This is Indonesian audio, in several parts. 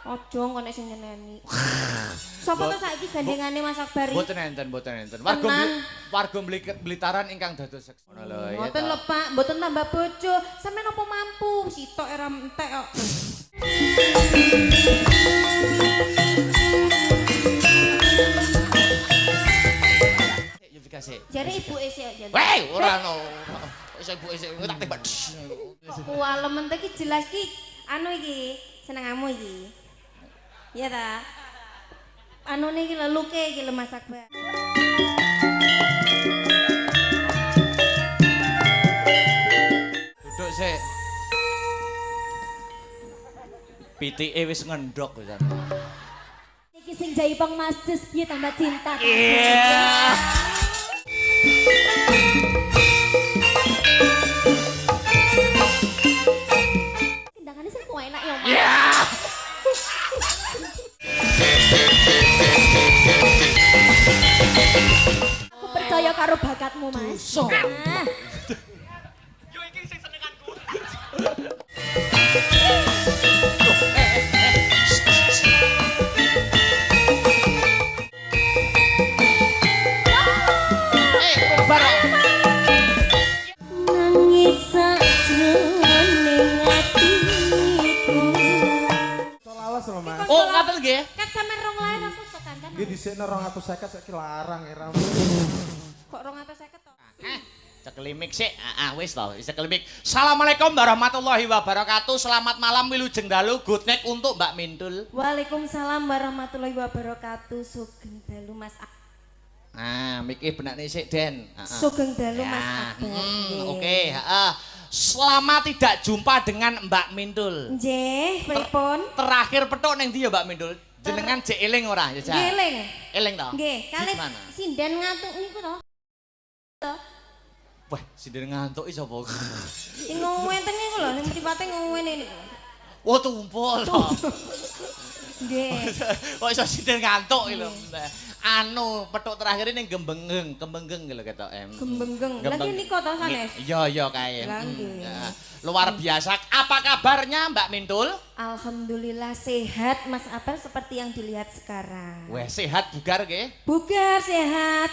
Ojo engko nek sing nyeneni. Sapa to saiki gandengane Mas Akbar iki? Mboten enten, mboten enten. Warga Blitaran ingkang dados seksi. Ngono lho. Mboten lho Pak, mboten tambah bojo. Sampeyan apa mampu? Sitok era entek kok. Jare ibuke sik ya. Weh, ora ono. Iso ibuke sik tak tembak. Kuwalemen iki jelas ki anu iki senengamu iki. Iya ta? Anune iki leluke iki lho Mas Akbar. Duduk sik. Pitike wis ngendhok pisan. Iki sing jaipang Mas Jus piye tambah cinta. Iya. Kendangane sing kok enak ya, Mas. Iya. Aku percaya karo bakatmu, Mas. Dosa. Nah. Yo iki sing senenganku. Nangis sajroning atiku. Lawas lho, Mas. Oh, ngaten nggih. Kan sampean rong lain aku kok kancan. Nggih dhisikno 250 saiki larang era. Kok 250 to? Cekelimik sik. Wis to, cekelimik. Assalamualaikum warahmatullahi wabarakatuh. Selamat malam wilujeng dalu. Good night untuk Mbak Mintul. Waalaikumsalam warahmatullahi wabarakatuh. Sugeng dalu Mas Akbar. Miki benakne sik, Den. Sugeng dalu Mas Akbar. Oke, selama tidak jumpa dengan Mbak Mintul. Nggih, pripun? Terakhir petuk ning ndi ya Mbak Mintul? Jenengan jek eling ora ya, Cak? Nggih, eling. Eling to? Nggih, kalih Gimana? sinden ngantuk niku to. Wah, sinden ngantuk iki sapa? Sing ngenteng iku lho, sing mripate ngene niku. Oh, tumpul. Nggih. Kok iso sinden ngantuk iki lho. Anu, petuk terakhir ning Gembenggeng iki lho ketok. Gembenggeng. Lah ki niku to sanes. Iya kae. Lah nggih. Luar biasa. Apa kabarnya Mbak Mintul? Alhamdulillah sehat Mas Akbar seperti yang dilihat sekarang. Wah, sehat bugar nggih. Bugar sehat.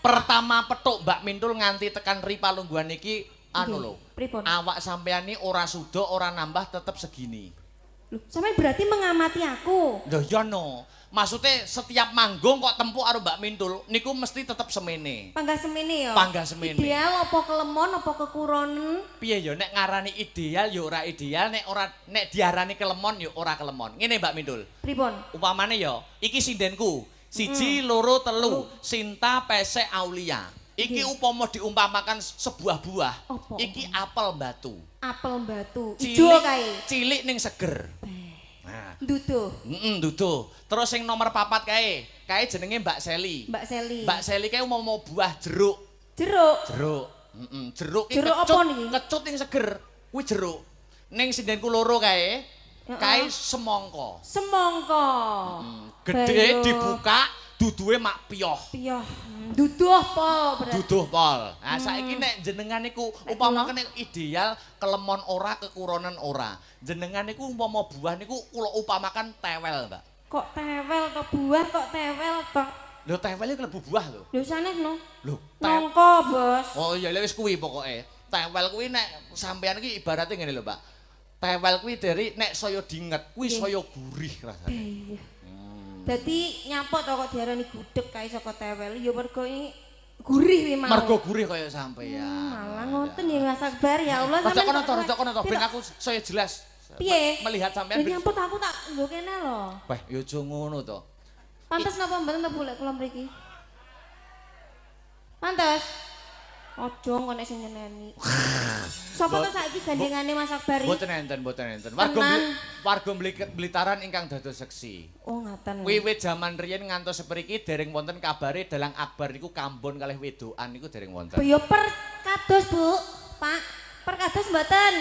Pertama petuk Mbak Mintul nganti tekan Ripa Lungguhan iki anu lho. Pripun? Awak sampean iki ora sudo, ora nambah tetep segini. Loh, sampean berarti mengamati aku. Lho ya no. Maksudnya setiap manggung kok tempuh karo Mbak Mintul niku mesti tetep semene. Panggah semene ya. Panggah semene. Ideal apa kelemon apa kekuronen? Piye ya nek ngarani ideal ya ora ideal, nek diarani kelemon ya ora kelemon. Ngene Mbak Mintul. Pripun? Umpamane ya, iki sindenku. Siji, loro, telu. Sinta, pesek, aulia. Iki upama diumpamakan sebuah buah. Apa? Iki apel batu. Apel batu. Ijo kae. Cilik ning seger. Nah, Duduh. duduh. Terus sing nomor 4 kae. Kae jenenge Mbak Seli. Mbak Seli. Mbak Seli kae umpama buah jeruk. Jeruk. Jeruk. Jeruk iki Jeruk apa niki? kecut ning seger. Kuwi jeruk. Ning sindenku loro kae. Kae semangka. Semangka. Gede Bayo. dibuka, duduhe mak piyoh. Piyoh. Duduh pol berarti. Duduh pol. Nah, saiki nek jenengan niku umpama nek ideal kelemon ora, kekuronen ora. Jenengan niku umpama buah niku kula upamakan tewel, Mbak. Kok tewel to buah kok tewel to? Lho tewel iki klebu buah lho. Lho sanes no. Lho, Nongko, Bos. Oh iya wis kuwi pokoke. Tewel kuwi nek sampean iki ibaratnya ngene lho, Mbak. Tewel kuwi dari nek saya dinget, kuwi saya gurih rasane. Iya. Dadi nyapok to kok diarani gudeg kae saka tewel ya mergo iki gurih wi mau. Mergo gurih kaya sampean. Malah ngoten ya Mas Akbar ya Allah Rada sampean. kono to, ben aku saya jelas. Piye? Melihat sampean. Lha nyamput aku tak nggo kene lho. Wah, ya aja ngono to. Pantes napa mboten boleh kula mriki? Pantes. Ojo engko nek sing nyeneni. Sapa to saiki gandengane Mas Akbar iki? Mboten enten. Warga Blitaran ingkang dados seksi. Oh ngaten. Wiwit jaman riyen ngantos sepriki dereng wonten kabare dalang Akbar niku kambon kalih wedokan niku dereng wonten. Ya per kados, Bu. Pak, per kados mboten?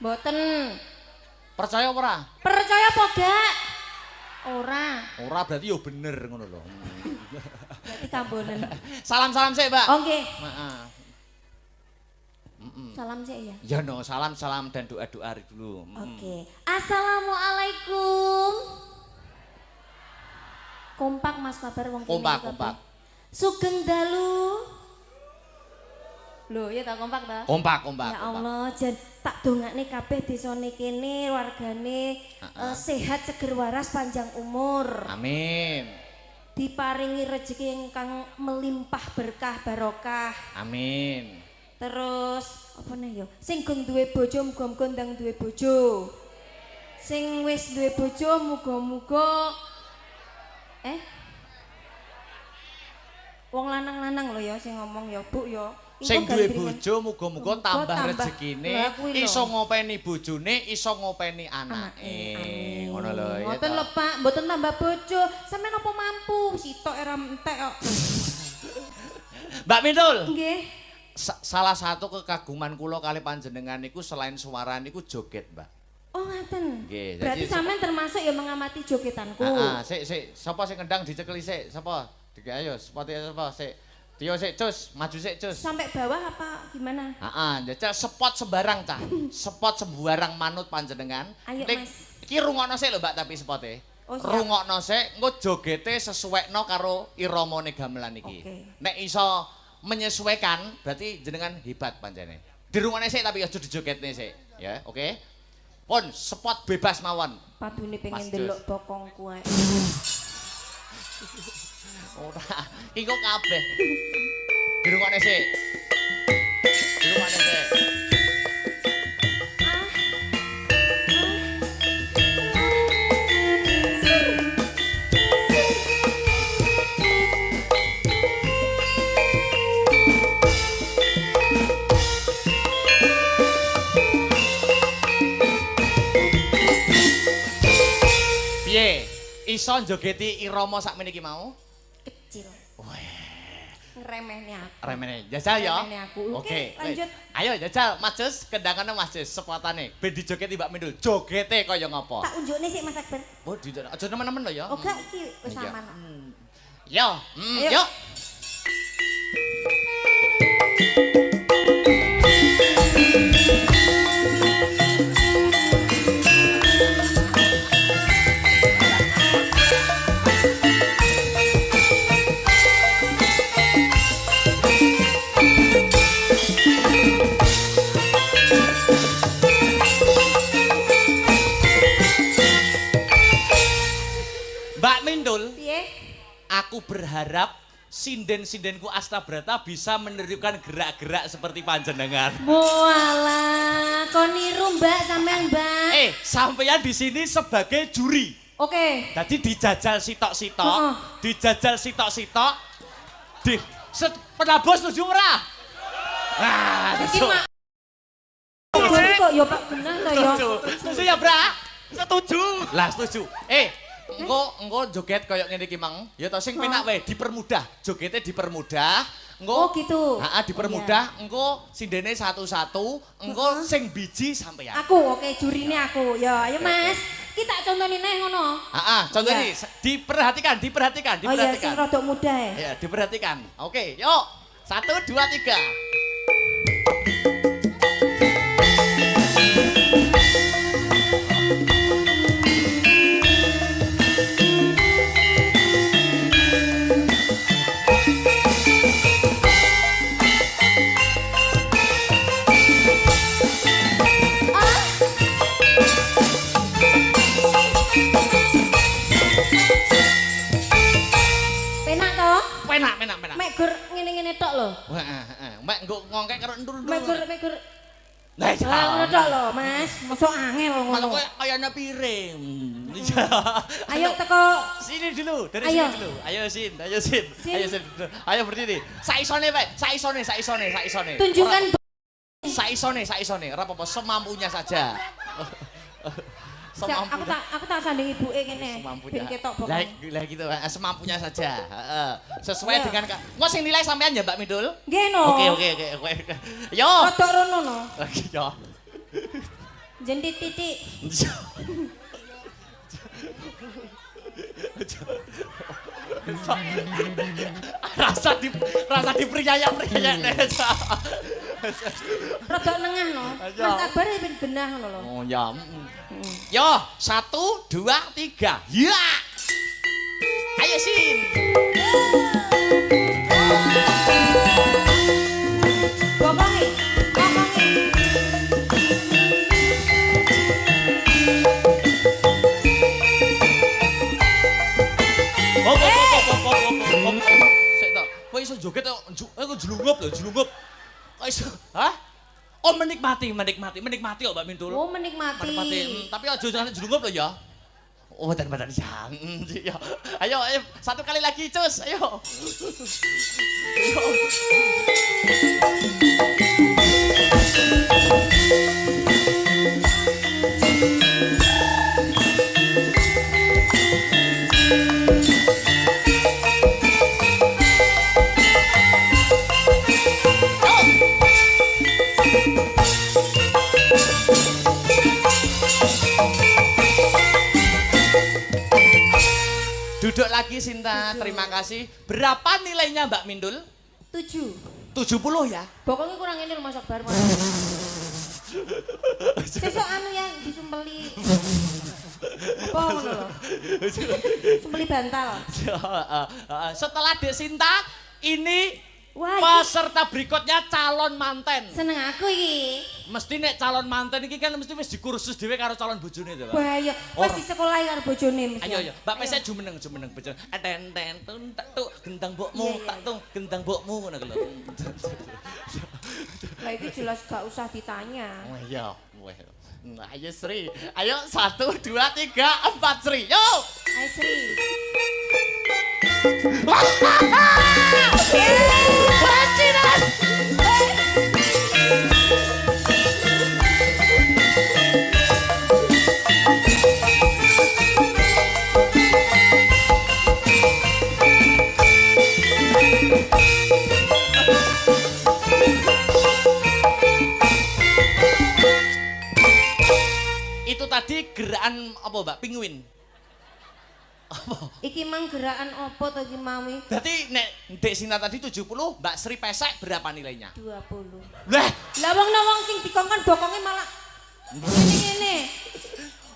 Mboten. Percaya ora? Percaya apa gak? Ora. Ora berarti ya bener ngono lho. Berarti kambonen. Salam-salam sik, Mbak. Oh nggih. Heeh. Salam sik ya. Ya no, salam dan doa-doa dulu. Oke. Assalamualaikum. kompak Mas kabar wong kene. Kompak. Sugeng dalu. Lho, ya tak kompak ta? Kompak. Ya Allah, jan tak dongakne kabeh desane kene, wargane sehat seger waras panjang umur. Amin. Diparingi rezeki ingkang melimpah berkah barokah. Amin. Terus apa nih yo? Sing gong duwe bojo muga-muga ndang duwe bojo. Sing wis duwe bojo muga-muga wong lanang-lanang lho ya sing ngomong ya Bu ya. Sing duwe bojo muga-muga tambah rezekine, iso ngopeni bojone, iso ngopeni anake. Ngono lho ya. Mboten lho Pak, mboten tambah bojo. Sampeyan apa mampu? Sitok era entek kok. Mbak Mintul. Nggih. Salah satu kekaguman kula kali panjenengan niku selain suara niku joget, Mbak. Oh ngaten. Nggih. Berarti sampean termasuk ya mengamati jogetanku. Sik, sapa sing ngendang dicekeli sik? Sapa? Ayo, sepati sapa sik? Tio sik, Cus, maju sik, Cus. Sampai bawah apa gimana? Njajal spot sembarang cah. Spot sembarang manut panjenengan. Ayo, Mas. Iki rungokno sik lho, Mbak, tapi spote. Oh, rungokno sik, engko jogete sesuekno karo iramane gamelan iki. Nek iso menyesuaikan, berarti jenengan hebat pancene. Dirungokne sik tapi aja dijogetne sik, ya, oke? Pun spot bebas mawon. Padune pengen delok bokongku ae. Ora, iki kok kabeh. Dirungokne sik. Dirungokne sik. Piye? Iso njogeti irama sakmene iki mau? Kecil. Ngremehne aku. Remene. Jajal ya. Ngremehne aku. Oke, lanjut. Ayo jajal, Mas Jus, kendangane Mas Jus, sepotane. Ben dijogeti Mbak Mindul. Jogete kaya ngapa? Tak unjukne sik Mas Akbar. Oh, aja nemen-nemen lho ya. Oh, gak iki wis aman. Yo, yo. Mbak Mindul, aku berharap sinden-sindenku Astabrata bisa menirukan gerak-gerak seperti panjenengan. Walah, kon niru Mbak sampean, Mbak. Sampeyan di sini sebagai juri. Oke. Jadi dijajal sitok-sitok, dijajal sitok-sitok. Penabos setuju ora? Nah, iki mak. Kok ya Pak bener to ya. Setuju ya, Bra? Setuju. Lah, setuju. Engko joget koyo ngene iki mang. Ya to sing penak wae dipermudah. Jogete dipermudah. Engko Oh gitu. Heeh, dipermudah. Engko sindene satu-satu, engko sing biji sampeyan. Aku, oke, jurine aku. Ya, ayo Mas. Kita contoni neh ngono. Heeh, contoni. Diperhatikan. Oh iya, sing rodok muda ya. Ya, diperhatikan. Oke, yuk. 1 2 3. Penak. Mek gur ngene-ngene tok lho. Heeh. Mek nggo ngongkek karo endur-endur. Mek gur. Lah ngono tok lho, Mas. Mosok angel ngono. Malah koyo kayane piring. Ayo teko sini dulu, dari sini dulu. Ayo Sin. Ayo berdiri. Saisone wae, saisone. Tunjukkan Saisone, ora apa-apa, semampunya saja. Aku tak sanding ibuke kene. Ben ketok pokok. Lah gitu, semampunya saja. Sesuai dengan engko sing nilai sampean ya Mbak Midul? Nggih no. Oke. Yo. Rodok rono no. Yo. Jentit titik. rasa dipriyayak Rodok nengah no. Mas Akbar ben benah ngono lho. Oh ya. Yo, 1 2 3. Ya. Ayo Sin. Bokongi, bokongi. Hop. Sik to. Kowe iso joget kok aku jelungup lho, jelungup. Kok iso? Hah? Oh menikmati kok Mbak Mintul. Oh menikmati. Tapi aja jangan jelungup lho ya. Oh betul ya. Ya. Ayo satu kali lagi cus, ayo. Ayo. Duduk lagi Sinta, terima kasih. Berapa nilainya Mbak Mindul? 7. 70 ya? Bokongi kurang ini rumah Sakbar. Sesok anu yang disumpeli. Apa ngono lho? Sumpeli bantal. Setelah Dek Sinta, ini Wah, peserta berikutnya calon manten. Seneng aku iki. Mesti nek calon manten iki kan mesti wis dikursus dhewe karo calon bojone to, Pak. Bahaya. Wis disekolahi karo bojone mesti. Ayo, Mbak Pese jumeneng bojone. Ten tak tuk gendang mbokmu, tak tuk gendang mbokmu ngono lho. Lah iki jelas gak usah ditanya. Oh iya, weh. Nah, ayo Sri. Ayo 1 2 3 4 Sri. Yo. Ayo Sri. Wacinan. Itu tadi gerakan apa Mbak? Penguin. Apa? Iki mang gerakan opo to iki mami? Berarti nek Dek Sinta tadi 70, Mbak Sri pesek berapa nilainya? 20. Lah, Wong sing dikongkon bokonge malah ngene.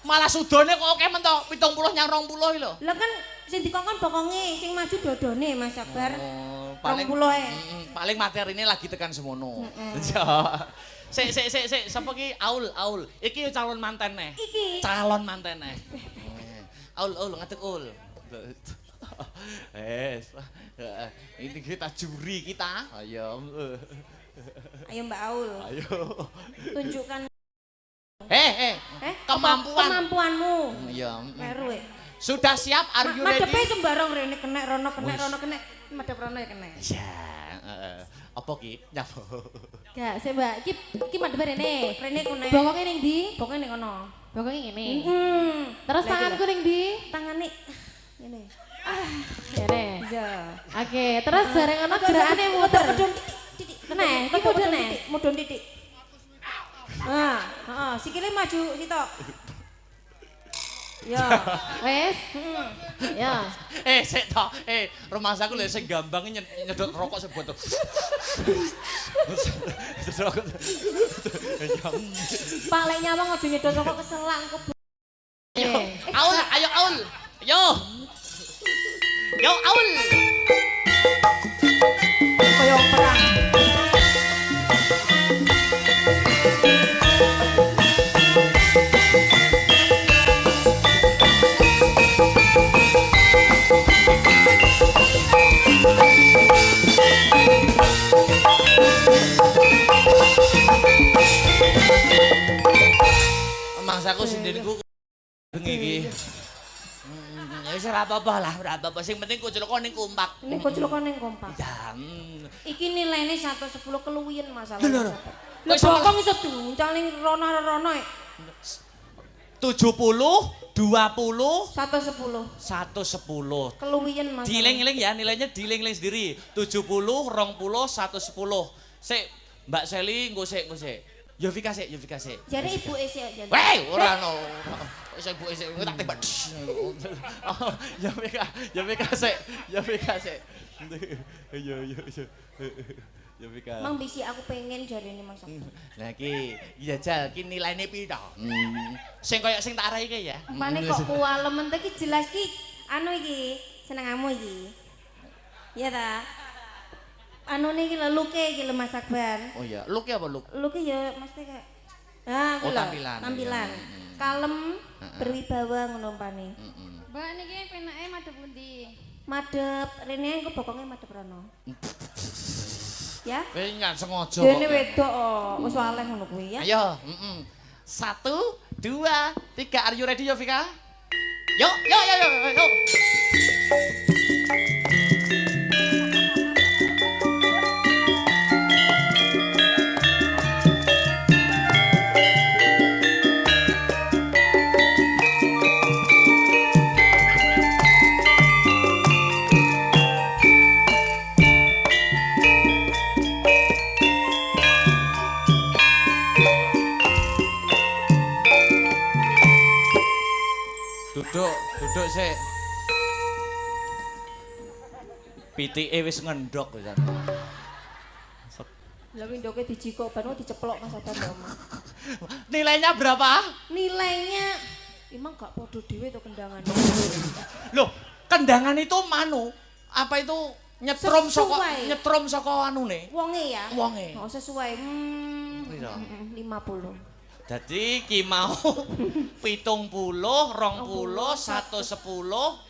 malah sudone kok oke men to 70 nyang 20 iki lho. Lah kan sing dikongkon bokonge, sing maju dodone Mas Akbar. Oh, 20 paling materine lagi tekan semono. Ya. Sik, sapa ki Aul. Iki calon manten neh. Iki. Calon manten neh. Aul ngadeg ul. Ini kita juri kita. Ayo. Ayo Mbak Aul. Ayo. Tunjukkan kemampuanmu. Iya. Meru. Sudah siap? Are you ready? Madepe sembarang rene kenek rono kenek. Madep rono ya kenek. Ya, apa ki? Nyapa? Gak, sih Mbak, iki madhep rene. Rene kunek. Bokonge ning ndi? Bokonge ning kono. Bokonge ngene. Terus Terus tanganku ning ndi? tangane ngene. Ngene. Iya. Oke, terus bareng ana gerakane muter. Mudun titik. Teneh, iki mudun nek. Mudun titik. Heeh, sikile maju sitok. Ya. Wes. Ya. Sik to. Rumah saku lho sing gampang nyedot rokok sing botol. Palek nyawang aja nyedot rokok keselang kok. Aul, ayo Aul. Yo. Yo Aul. Kaya perang. Mangsaku sendiriku bengi iki. Wis ora apa-apa lah, ora apa-apa. Sing penting kuculuk ning kompak. Ini koclokan ning kompak. Ya. Iki nilainya 110 keluwian masalah. Lho. Lho bokong iso duncal ning rono-rono. 70, 20, 110 110. keluwian masalah. Diling-iling ya, nilainya diling-iling sendiri. 70, 20, 110. Sik, Mbak Seli engko sik. Yovika sik. Jare ibuke sik jare. Weh, ora no. Iso ibuke sik tak tembak. Yovika sik. Yo. Yovika. Mang bisi aku pengen jarene Mas. Lah iki jajal ki nilaine pira? Sing koyo sing tak arahi ki ya. Pane kok kuwalem iki jelas ki anu iki senengamu iki. Iya ta? Anune iki lho luke iki lho Mas Akbar. Oh iya, look ya apa look? Luke ya mesti kayak ah, Oh, kuwi lho, tampilan. tampilan. Kalem, berwibawa ngono umpane. Mbak niki penake madhep pundi? Madep rene engko bokonge madep rono. Ya? Kowe nggak sengaja Dene kok. wedok oh, wis waleh ngono kuwi ya. Ayo, 1, 2, 3, are you ready ya Vika? Yuk, yuk, yuk, yuk, yuk. Duduk sik. Pitike wis ngendhok pisan. Lah windoke dijikok ban diceplok Mas Abang omah. Nilainya berapa? Nilainya emang gak podo dhewe to kendangan. Loh, kendangan itu manu. Apa itu Sesuai. nyetrum saka anune? Wonge ya. Wonge. Oh sesuai. Piro? 50. Dadi ki mau 70, 20, 110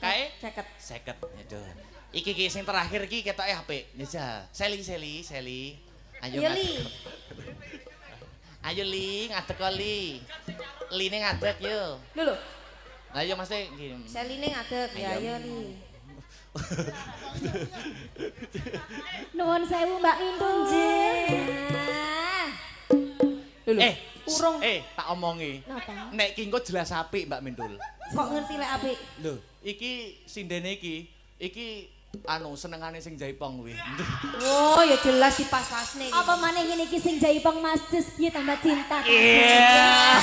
kae 50. 50. Aduh. Iki sing terakhir iki ketoke apik. Njajal. Seli. Ayo Ya ngadeg. Li. Ayo Li, ngadeg kok Li. Line ngadeg yo. Lho lho, Ayo Mas iki. Seline ngadeg ya Ayo. ya Li. Nuwun sewu Mbak Mindul. Lho lho. Urung. Tak omongi. Napa? Nek ki engko jelas apik Mbak Mindul. Kok ngerti lek apik? Lho, iki sindene iki anu senengane sing jaipong kuwi. Oh ya jelas dipas-pasne. Apa maneh ngene iki sing jaipong Mas Jus piye tambah cinta. Iya.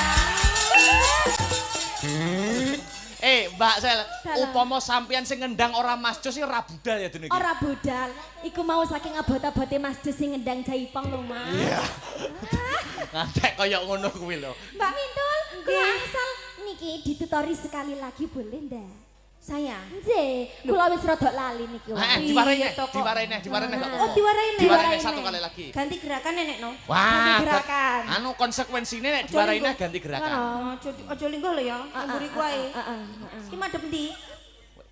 Mbak Sel, Dalam. upama sampeyan sing ngendang ora Mas Jos iki ora budal ya dene iki. Ora budal, iku mau saking abot-abote Mas Jus sing ngendang jaipong lho, Mas. Iya. Ngantek kaya ngono kuwi lho. Mbak Mindul, kula asal niki ditutori sekali lagi boleh ndak? Saya. Nggih, kula wis rada lali niki. Heeh, Iya, diwarai toh, kok. diwarai kok. Oh diwarai nek. Diwarai satu kali lagi. Ganti gerakan nenek no. Wah, gerakan. anu konsekuensine nek diwarai ganti gerakan. Ojo linggo lho ya, amburi kuwi. Iki madhep ndi?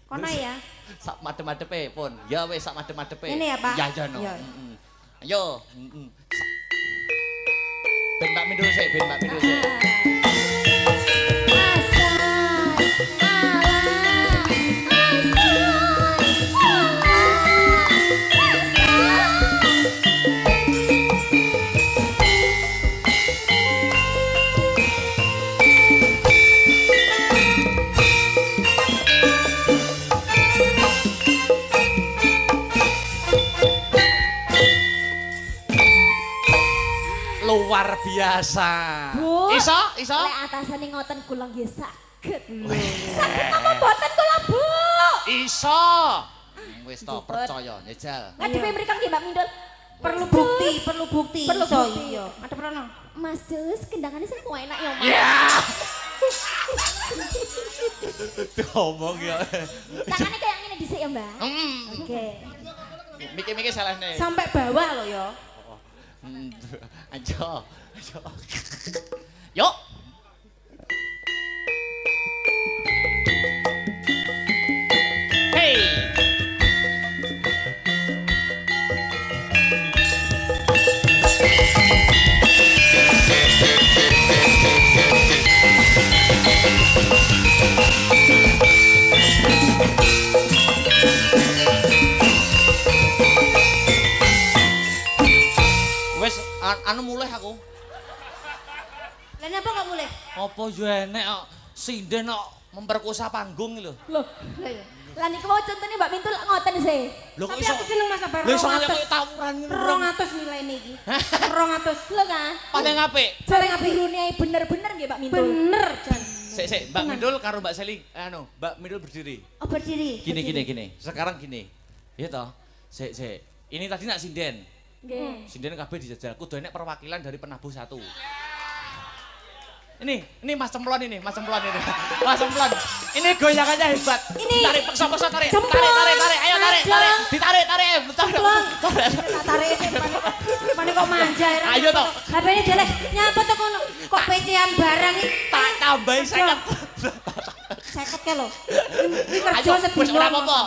Kono ya. Sak madep-madepe pun. Ya wis sak madep-madepe. Ini ya, Pak? Ya no. Ya. Ayo. Ben Mbak Mindul sik, ben Mbak Mindul sik. Luar biasa. Bu, Iso? lek atasane ngoten kula nggih saged. Saged napa boten kula, Bu? Iso. Wis to percaya, njajal. Ngadepe mriku nggih Mbak Mindul. Perlu bukti, perlu bukti. Perlu Iso, bukti. iya. Madhep rono. Mas Jus, kendangane sing enak ya, Mas. Ya. Ngomong ya. Tangannya kayak ngene dhisik ya, Mbak. Oke. Mikir-mikir salah nih. Sampai bawah loh ya. Ayo. Yuk. Hey. Wes anu mulai aku. Lah napa kok mulai? Apa yo enek kok sinden kok memperkosa panggung lho. Loh, Lah ya. lah niku mau contone Mbak Mindul ngoten sih. Lho kok Tapi iso? aku seneng Mas Sabar. Lho iso kaya koyo tawuran ngono. 200 nilai niki. 200. Lho kan? Paling apik. Jare ngapirune bener-bener nggih Mbak Mindul. Bener Jan. Sik, Mbak Mindul karo Mbak Seli, anu, Mbak Mindul berdiri. Oh berdiri. Gini. Sekarang gini. Iya toh? Sik. Ini tadi nak sinden. Nggih. Sinden kabeh dijajal. Kudu enek perwakilan dari penabuh satu. Ini Mas Cemplon ini, Mas Cemplon ini. Mas Cemplon. Ini goyangannya hebat. Ini. Tarik, paksa tarik. Cemplon. Tarik. Ayo tarik. Ditarik. Cemplon. Tak tarik sih, pane kok manja. Ayo toh. HP-ne jelek. Nyapa tuh kono? Kok PC-an barang iki? Tak tambahi 50. 50 ke lho. Ini kerja Ayo, wis sedina. ora apa-apa.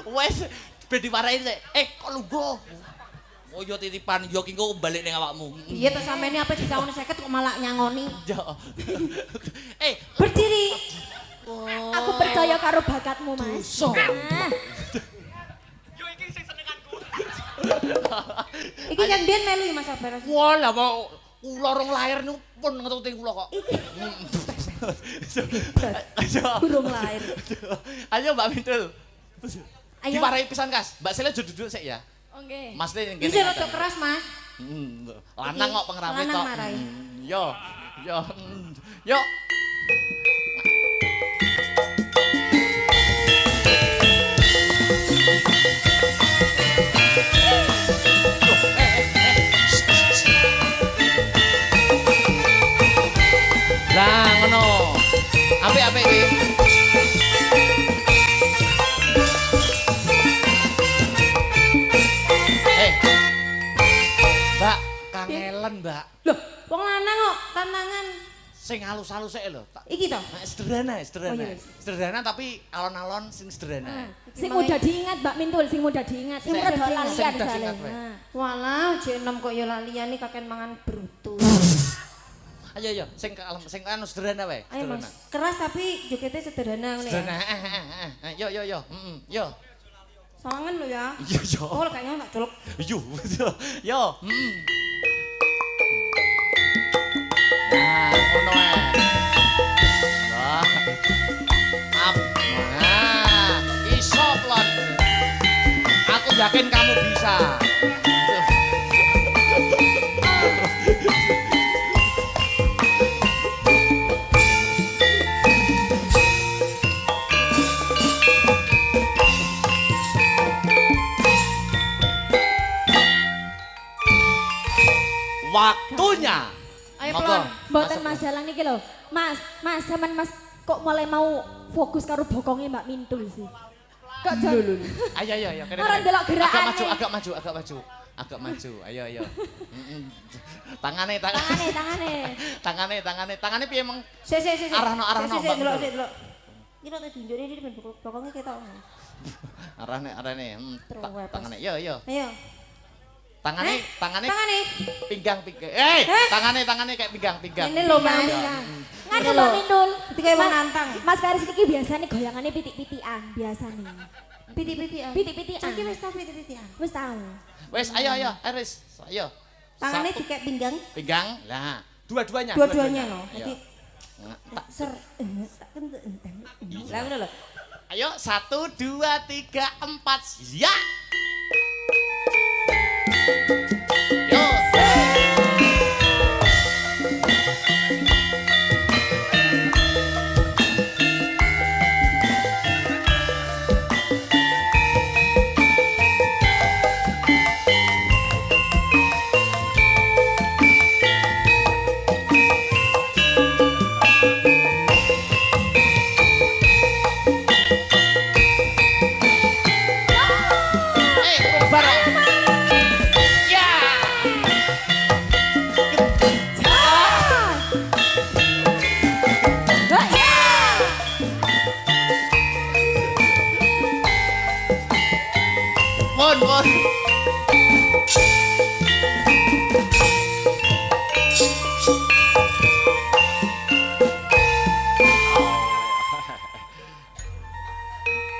Wes, ben diwarai sik. Kok lugo? Oh yo titipan yo ki engko balik ning awakmu. Iya to sampeyan apa disauni 50 kok malah nyangoni. Yo. Berdiri. Aku percaya karo bakatmu, Mas. Nah, Yo iki sing senenganku. Iki kan biyen melu Mas Sabar. Wah, lah kok kula rong lahir niku pun ngetuti kula kok. Ayo. Burung lahir. Ayo Mbak Mintul. Ayo. Diwarai pisan Kas. Mbak Sele duduk sik ya. Oke. Mas Le ngene. Bisa rada keras, Mas. Lanang kok pengrawe Lanang tok. marai. Yo. Yo. Lah ngono. Apik iki. Mbak, kangelan, Mbak. Loh, wong lanang kok tantangan. Sing halus-halus sik lho. Iki to. Sederhana. Oh, iya, wis. Sederhana tapi alon-alon sing sederhana. sing mudah diingat Mbak Mintul, sing mudah diingat. Sing Sing- rada sing lalian mudah soalnya. diingat, weh. Nah. Walah, jek enom kok ya lalian iki kakek mangan brutus. Ayo, sing anu sederhana wae. Ayo Sederhana. Mas, keras tapi jogetnya sederhana ngene ya. Sederhana. Yo. Yo. Sawangan lho ya. Yo. Oh, kayaknya tak colok. Yo. Nah, ngono ae. Wah. Up. Nah, iso plon. Aku yakin kamu bisa. Waktunya. Ayo Monggo. plon. Mboten Masuk. masalah niki lho. Mas, sampean Mas kok mulai mau fokus karo bokonge Mbak Mintul sih. Kok jan Ayo. Kene, Orang kene. delok gerakane. Agak maju. Ayo. Tangane. Tangane piye emang? Sik. Arahno, Sik, Mbak. delok. Iki nek tunjukne iki ben pokoknya ketok. Arahne. Terus. Tangane. Yo. Ayo. Tangane. Tangane. Pinggang. Tangane kayak pinggang. Ini lho Mas. ngene Mbak Mintul. Ketika wong nantang. Mas Karis iki biasane goyangane pitik-pitikan biasane. Piti-pitian. Pitik-pitikan. Iki wis tau piti-pitian. Wis tau. Wes, ayo, Aris. Ayo. Tangannya Satu dikek pinggang. pinggang. Lah, dua-duanya. Dua-duanya no. Ayo. Jadi tak ser tak kentut enteng. Lah ngono lho. Ayo, 1, 2, 3, 4. Ya. Yo. Bareng. Ya. Mon.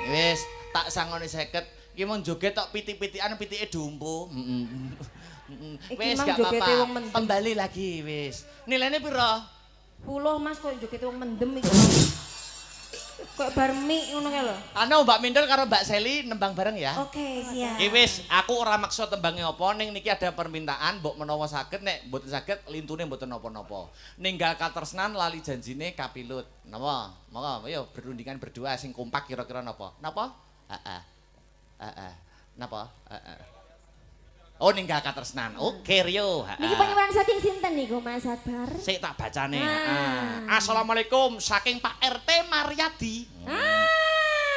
Wis, tak sangoni 50. Iki mung joget tok pitik-pitikan pitike dumpu. Iki Wis mang gak jogete apa-apa. wong mendem. Kembali lagi wis. Nilainya piro? 10 Mas kok joget wong mendem iki. Kok bar mik ngono kae lho. Anu Mbak Mindul karo Mbak Seli nembang bareng ya. Oke, siap. Iki wis, aku ora maksa tembangnya apa ning niki ada permintaan mbok menawa saged nek mboten saged lintune mboten napa-napa. Ninggal katresnan lali janjine kapilut. Napa? Monggo ayo berundingan berdua sing kompak kira-kira napa? Napa? Heeh. Napa? Oh ninggal katresnan. Oke Rio. Niki penyuwunan saking sinten niku Mas Akbar? Sik tak bacane. Assalamualaikum saking Pak RT Mariadi.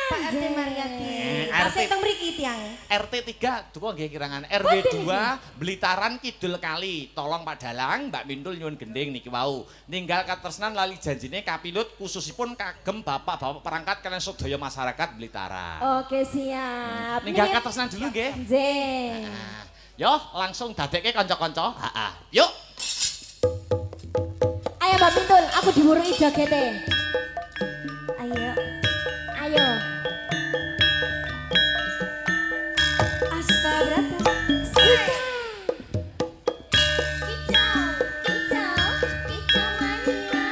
Pak RT Mariati. RT Sik teng mriki tiyang. RT 3 duka nggih kirangan RW 2 Blitaran Kidul Kali. Tolong Pak Dalang, Mbak Mintul nyuwun gending niki wau. Ninggal katresnan lali janjine kapilut khususipun kagem bapak-bapak perangkat kalian sedaya masyarakat Blitaran. Oke, siap. Ninggal katresnan dulu nggih. Nggih. Yo langsung dadekke kanca-kanca. Yuk. Ayo Mbak Mintul, aku diwuruhi jogete. Ayo. Ayo. Asta berapa? Suka. Kicau, kicau, kicau mania.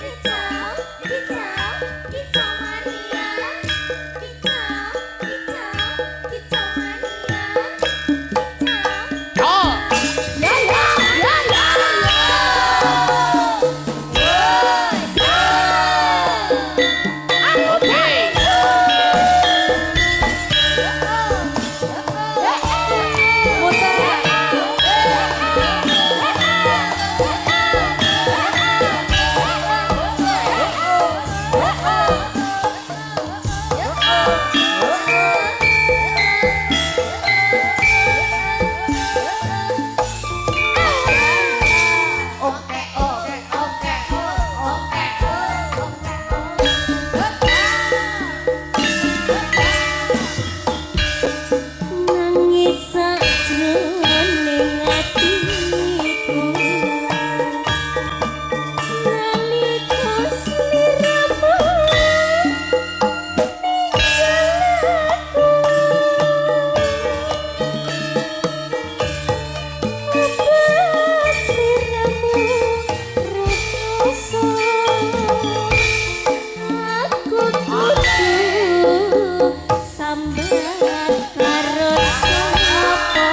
Kicau, kicau, kicau mania. Kicau, kicau, kicau mania. Kicau. Yo. Ya ya ya ya. Oke. Nangis sajroning atiku nalika sliramu aku kudu sambat karo sapa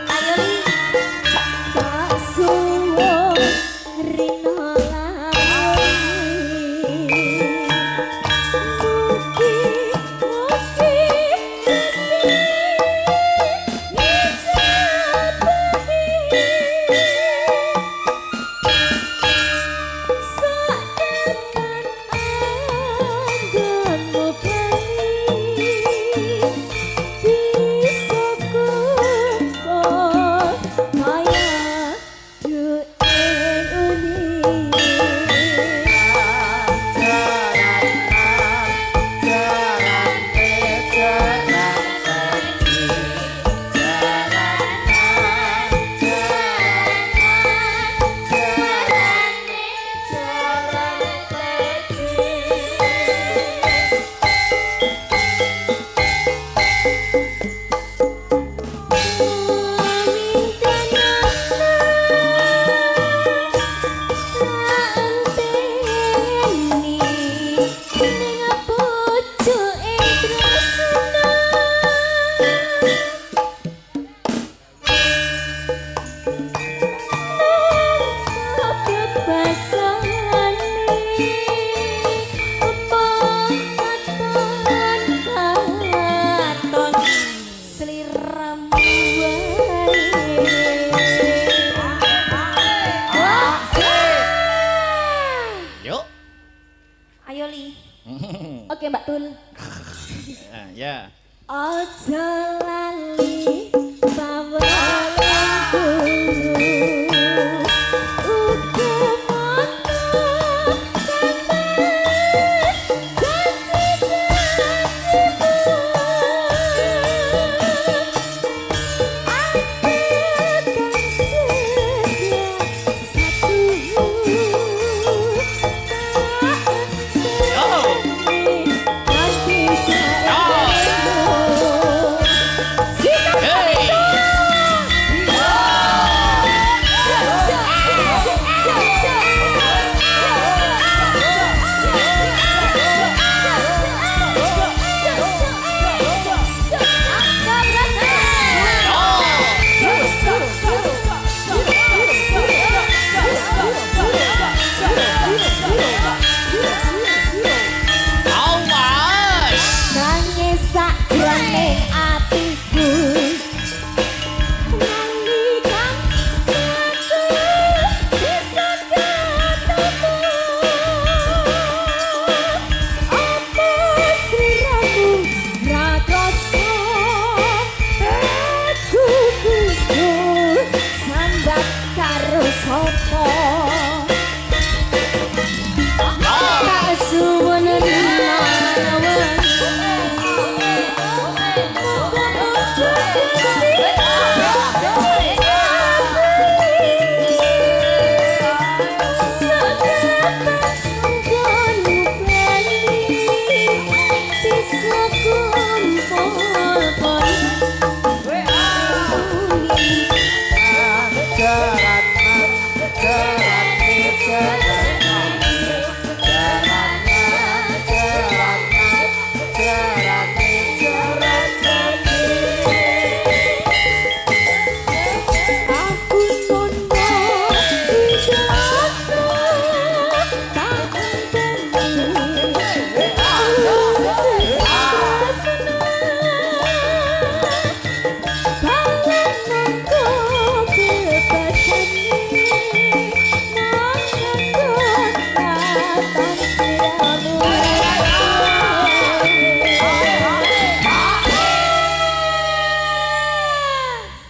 Ayo Li. tak suwun rino lali mugi mugi Yuk. Ayo Li. Oke Mbak Tul. Ya. Ojo lali pawelanku uga mono temes janji-janjimu aku kan sedia satu Yo. hati sayangmu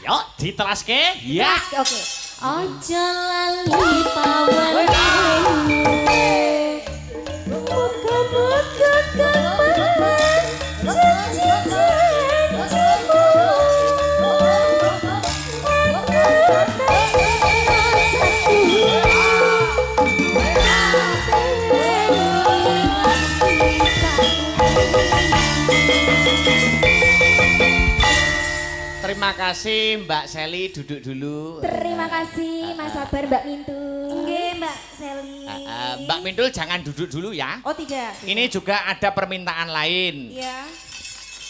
Yuk, diteraske. Ya. Oke. Aja lali pawon muga-muga kapan Terima kasih Mbak Seli, duduk dulu. Terima kasih Mas Sabar Mbak Mintu. Nggih, Mbak Seli. Mbak Mindul jangan duduk dulu ya. Oh, tidak. Ini juga ada permintaan lain. Iya.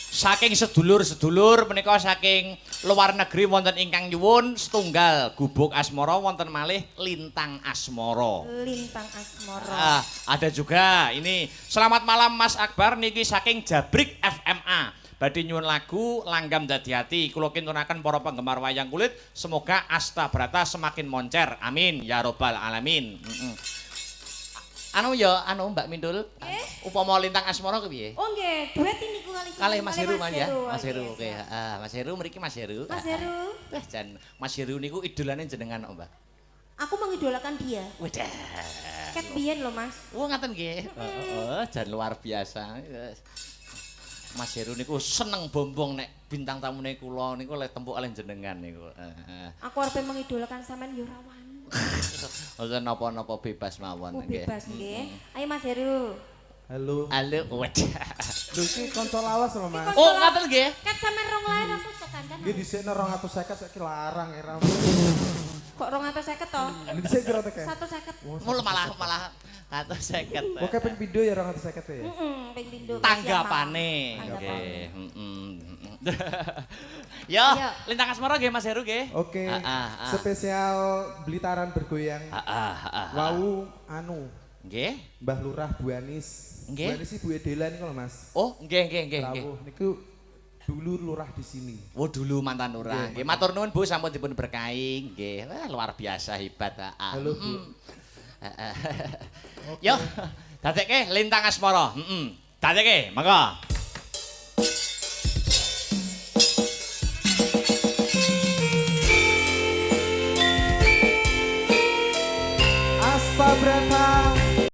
Saking sedulur-sedulur menika saking luar negeri wonten ingkang nyuwun setunggal gubuk asmara wonten malih lintang asmara. Lintang asmara. Ada juga ini. Selamat malam Mas Akbar niki saking Jabrik FMA. Badhe nyuwun lagu Langgam Dadi Ati. Kula kintunaken para penggemar wayang kulit semoga Asta Brata semakin moncer. Amin ya robbal alamin. Anu ya, Mbak Mindul. Upama lintang asmara kepiye? Oh nggih, duet ini ku kali Kalih Mas Heru man ya. Mas Oke, Heru oke. siap. Mas Heru mriki Mas Heru. Mas Heru, Wah, jan Mas Heru niku idolane jenengan, Mbak. aku mengidolakan dia. Wadah. Ket biyen lho, Mas. Oh, ngaten nggih. Heeh, jan luar biasa. Mas Heru niku seneng bombong nek bintang tamune kula niku oleh tempuk oleh jenengan niku. Aku arep mengidolakan sampean yo ra wani. Ora napa-napa bebas mawon Oh, nggih. bebas nggih. Ayo Mas Heru. Halo. Halo, wadah. Lho iki kanca lawas lho, Mas. Oh, ngaten nggih. Ket sampean rong lain aku sok kancan. Nggih dhisikne 250 saiki larang era. Kok 250 to? Dhisik piro teke? 150. Mula malah 150. Oke ping pindho ya 250 ya. Ping pindho. Tanggapane. Nggih, Yo, Yo. lintang asmara nggih Mas Heru nggih. Oke. Spesial Blitaran bergoyang. Wau anu Nggih. Mbah Lurah Bu Anis. Nggih. Bu Anis iki Bu Edela niku lho, Mas. Oh, nggih. Rawuh niku dulu lurah di sini. Oh, dulu mantan lurah. Nggih, matur nuwun Bu sampun dipun berkahi. Nggih, wah luar biasa hebat. Halo, Bu. Yo, dadekke lintang asmara. Dadekke, monggo. Asta Brata